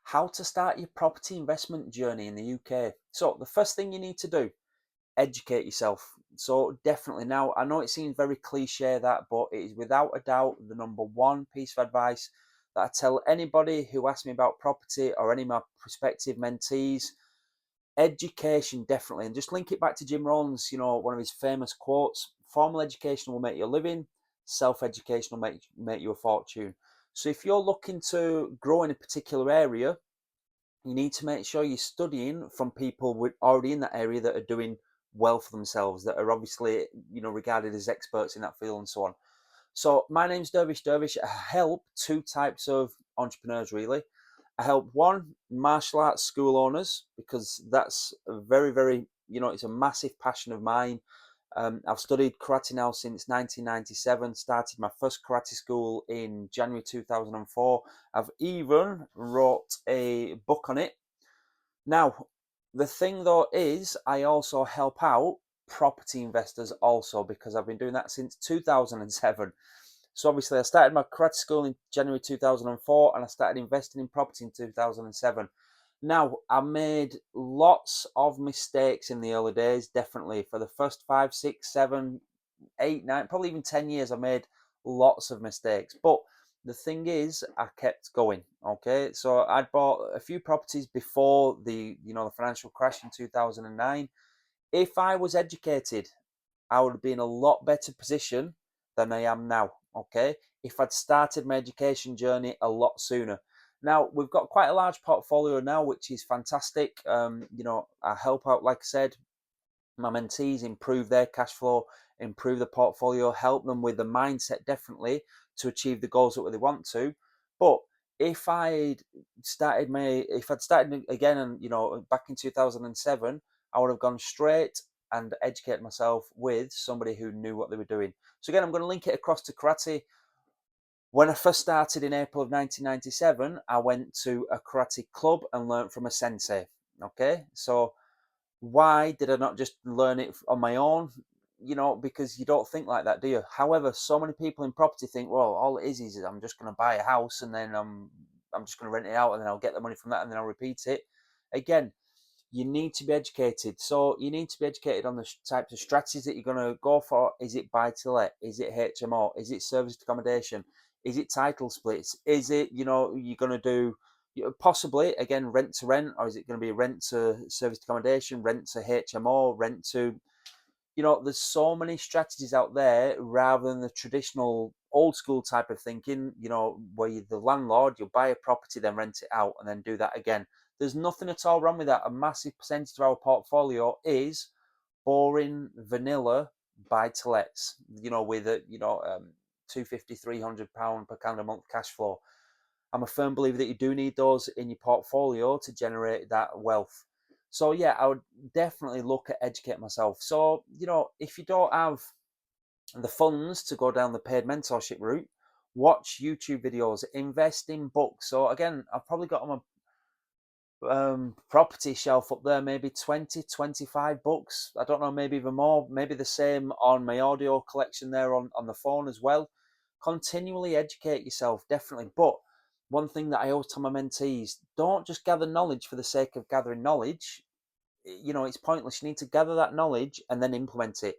how to start your property investment journey in the UK. So, the first thing you need to do, educate yourself. So, definitely now, I know it seems very cliche that, but it is without a doubt the number one piece of advice that I tell anybody who asks me about property or any of my prospective mentees. Education, definitely. And just link it back to Jim Rohn's, one of his famous quotes: formal education will make you a living, self education will make you a fortune. So, if you're looking to grow in a particular area, you need to make sure you're studying from people already in that area that are doing well for themselves, that are obviously, regarded as experts in that field and so on. So my name's Dervish Dervish. I help two types of entrepreneurs really. I help one, martial arts school owners, because that's a very, very, it's a massive passion of mine. I've studied karate now since 1997, started my first karate school in January 2004. I've even wrote a book on it. Now, the thing though is, I also help out property investors also, because I've been doing that since 2007. So obviously I started my karate school in January 2004 and I started investing in property in 2007. Now, I made lots of mistakes in the early days, definitely. For the first 5, 6, 7, 8, 9, probably even 10 years, I made lots of mistakes. But the thing is, I kept going. Okay, so I'd bought a few properties before the financial crash in 2009. If I was educated, I would be in a lot better position than I am now. Okay, if I'd started my education journey a lot sooner. Now we've got quite a large portfolio now, which is fantastic. I help out, like I said, my mentees improve their cash flow, improve the portfolio, help them with the mindset definitely to achieve the goals that they want to. But if I'd started again and back in 2007, I would have gone straight and educated myself with somebody who knew what they were doing. So again, I'm going to link it across to karate. When I first started in April of 1997, I went to a karate club and learned from a sensei. Okay, so why did I not just learn it on my own? Because you don't think like that, do you? However, so many people in property think, well, all it is I'm just going to buy a house and then I'm just going to rent it out and then I'll get the money from that and then I'll repeat it. Again, you need to be educated. So you need to be educated on the types of strategies that you're going to go for. Is it buy to let? Is it HMO? Is it serviced accommodation? Is it title splits? Is it, you're going to do possibly again rent to rent, or is it going to be rent to serviced accommodation, rent to HMO, rent to, there's so many strategies out there rather than the traditional old school type of thinking, where you're the landlord, you'll buy a property, then rent it out, and then do that again. There's nothing at all wrong with that. A massive percentage of our portfolio is boring, vanilla buy to lets, with a, 250, £300 per calendar month cash flow. I'm a firm believer that you do need those in your portfolio to generate that wealth. So yeah, I would definitely look at educate myself. So, if you don't have the funds to go down the paid mentorship route, watch YouTube videos, invest in books. So again, I've probably got on my property shelf up there, maybe 20, 25 books. I don't know, maybe even more, maybe the same on my audio collection there on the phone as well. Continually educate yourself, definitely. But one thing that I always tell my mentees: don't just gather knowledge for the sake of gathering knowledge. It's pointless. You need to gather that knowledge and then implement it.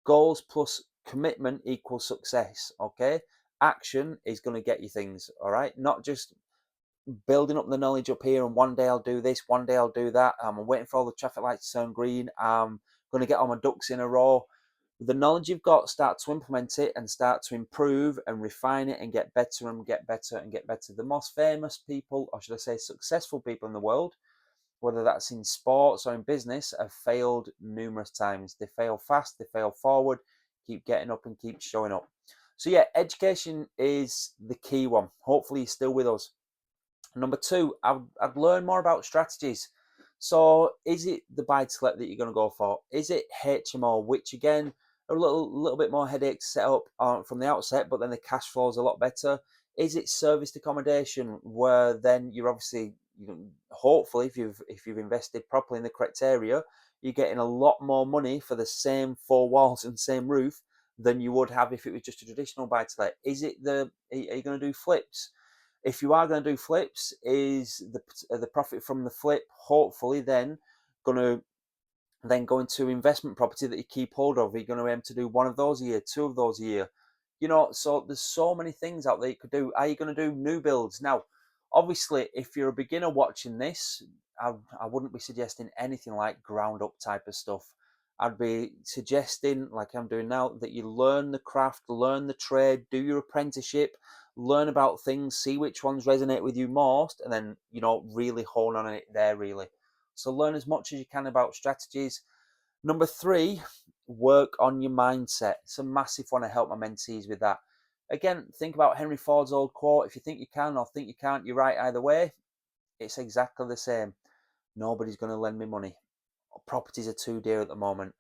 Goals plus commitment equals success. Okay, action is going to get you things. All right, not just building up the knowledge up here, and one day I'll do this, one day I'll do that. I'm waiting for all the traffic lights to turn green. I'm going to get all my ducks in a row. With the knowledge you've got, start to implement it and start to improve and refine it and get better and get better and get better. The most famous people, or should I say successful people in the world, whether that's in sports or in business, have failed numerous times. They fail fast, they fail forward, keep getting up and keep showing up. So yeah, education is the key one. Hopefully you're still with us. Number two, I'd learn more about strategies. So, is it the buy to let that you're going to go for? Is it HMO, which again, a little bit more headache to set up from the outset, but then the cash flow is a lot better? Is it serviced accommodation, where then you're obviously, hopefully, if you've invested properly in the correct area, you're getting a lot more money for the same four walls and same roof than you would have if it was just a traditional buy to let? Is it are you going to do flips? If you are going to do flips, is the profit from the flip hopefully then going to go into investment property that you keep hold of? Are you going to aim to do one of those a year, two of those a year? So there's so many things out there you could do. Are you going to do new builds? Now, obviously, if you're a beginner watching this, I wouldn't be suggesting anything like ground up type of stuff. I'd be suggesting, like I'm doing now, that you learn the craft, learn the trade, do your apprenticeship, learn about things, see which ones resonate with you most, and then, really hone on it there, really. So learn as much as you can about strategies. Number 3, work on your mindset. It's a massive one. I help my mentees with that. Again, think about Henry Ford's old quote: if you think you can or think you can't, you're right either way. It's exactly the same. Nobody's going to lend me money. Properties are too dear at the moment.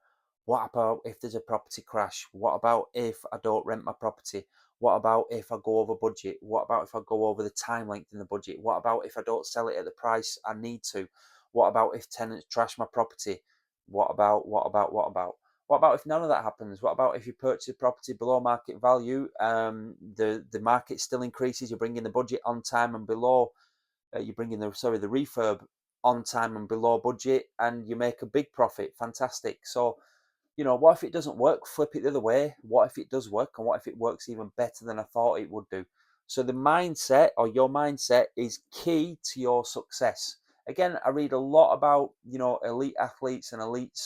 What about if there's a property crash? What about if I don't rent my property? What about if I go over budget? What about if I go over the time length in the budget? What about if I don't sell it at the price I need to? What about if tenants trash my property? What about? What about if none of that happens? What about if you purchase a property below market value? The market still increases. You're bringing the budget on time and below. You're bringing the refurb on time and below budget, and you make a big profit. Fantastic. So, what if it doesn't work? Flip it the other way. What if it does work? And what if it works even better than I thought it would do? So the mindset, or your mindset, is key to your success. Again, I read a lot about, elite athletes and elite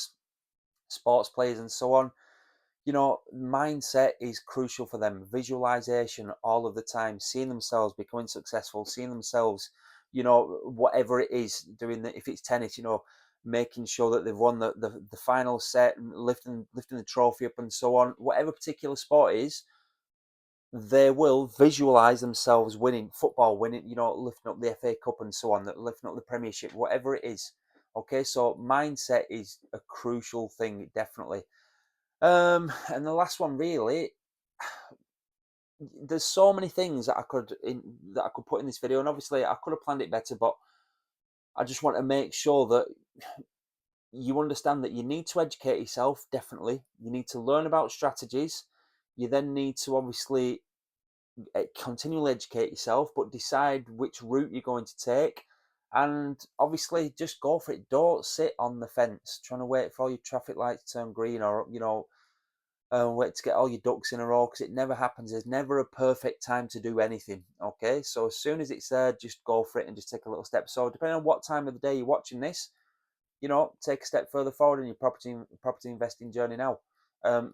sports players and so on. Mindset is crucial for them. Visualization all of the time, seeing themselves becoming successful, seeing themselves, whatever it is, doing if it's tennis, making sure that they've won the final set, and lifting the trophy up and so on. Whatever particular sport is, they will visualize themselves winning. Football, winning, lifting up the FA Cup and so on, lifting up the Premiership, whatever it is. Okay, so mindset is a crucial thing, definitely. And the last one, really, there's so many things that I could put in this video, and obviously I could have planned it better, but I just want to make sure that you understand that you need to educate yourself. Definitely, you need to learn about strategies. You then need to obviously continually educate yourself, but decide which route you're going to take. And obviously, just go for it. Don't sit on the fence trying to wait for all your traffic lights to turn green, or wait to get all your ducks in a row, because it never happens. There's never a perfect time to do anything. Okay, so as soon as it's there, just go for it and just take a little step. So depending on what time of the day you're watching this, take a step further forward in your property investing journey now.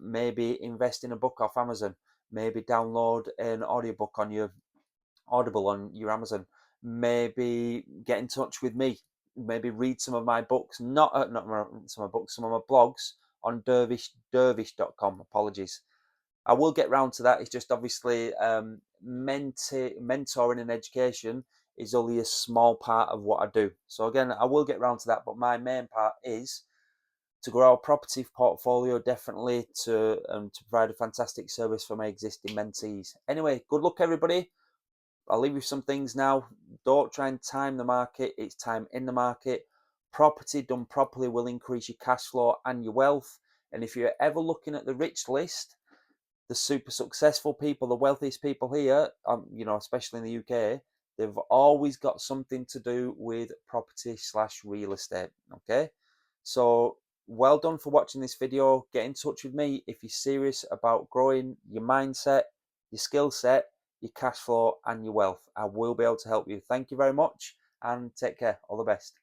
Maybe invest in a book off Amazon. Maybe download an audiobook on your Audible on your Amazon. Maybe get in touch with me. Maybe read some of my books, not some of my books, some of my blogs on dervish.com. Apologies. I will get round to that. It's just obviously mentoring and education is only a small part of what I do. So again, I will get round to that, but my main part is to grow our property portfolio, definitely to provide a fantastic service for my existing mentees. Anyway, good luck, everybody. I'll leave you some things now. Don't try and time the market. It's time in the market. Property done properly will increase your cash flow and your wealth. And if you're ever looking at the rich list, the super successful people, the wealthiest people here, especially in the UK, they've always got something to do with property/real estate. Okay, so well done for watching this video. Get in touch with me if you're serious about growing your mindset, your skill set, your cash flow, and your wealth. I will be able to help you. Thank you very much, and take care. All the best.